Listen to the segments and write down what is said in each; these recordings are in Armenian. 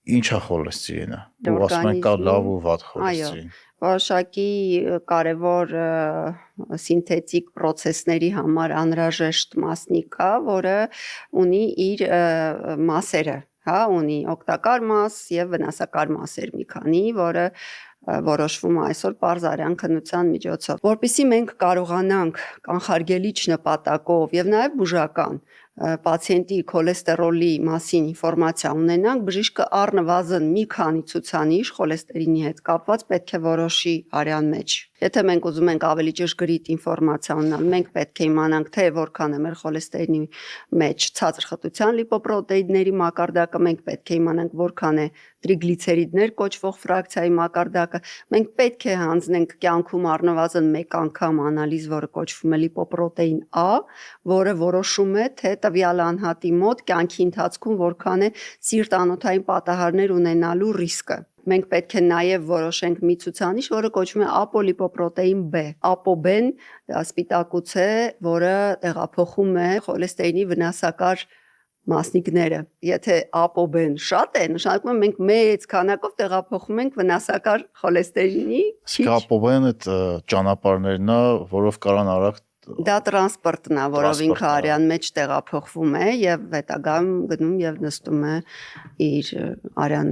Ինչ է խոլեստերինը։ Ու ասում են կա լավ ու վատ խոլեստերին։ Որոշակի կարևոր սինթետիկ պրոցեսների համար անհրաժեշտ մասնիկ կա, որը ունի իր մասերը, հա, ունի օգտակար մաս եւ վնասակար մասեր մի քանի, որը որոշվում է այսօր պարզ արյան քննության միջոցով։ Որպեսզի մենք կարողանանք կանխարգելիչ նպատակով եւ նաեւ բուժական պացիենտի քոլեստերոլի մասին ինֆորմացիա ունենանք, բժիշկը առնվազն մի քանի ցուցանիշ խոլեստերինի հետ կապված պետք է որոշի արյան մեջ։ Եթե մենք ուզում ենք ավելի ճշգրիտ ինֆորմացիա ունենալ, մենք պետք է իմանանք, թե որքան է մեր խոլեստերինի մեջ ցածր խտության լիպոպրոտեիդների մակարդակը, մենք պետք է իմանանք որքան է տրիգլիցերիդներ կոչվող ֆրակցիայի մակարդակը, մենք պետք է հանձնենք կյանքում առնվազն մեկ անգամ անալիզ, որը կոչվում է լիպոպրոտեին A, որը որոշում է, թե տվյալ անհատի մոտ կյանքի ընթացքում որքան է սիրտանոթային պատահարներ ունենալու ռիսկը։ Մենք պետք է նաև որոշենք մի ցուցանիշ, որը կոչվում է ապոլիպոպրոտեին B։ ApoB-ն դա սպիտակուց է, որը տեղափոխում է խոլեստերինի վնասակար մասնիկները։ Եթե ApoB-ն շատ է, նշանակում է մենք մեծ քանակով տեղափոխում ենք վնասակար խոլեստերինի քիչ։ ApoB-ն այդ ճանապարհներն է, որով կարան արագ Դա տրանսպորտն է, որով ինքը արյան մեջ տեղափոխվում է եւ հետագայում գնում եւ նստում է իր արյան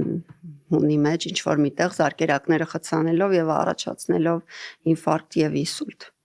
հունի մեջ ինչ որ միտեղ զարկերակները խցանելով եւ առաջացնելով ինֆարկտ եւ ինսուլտ։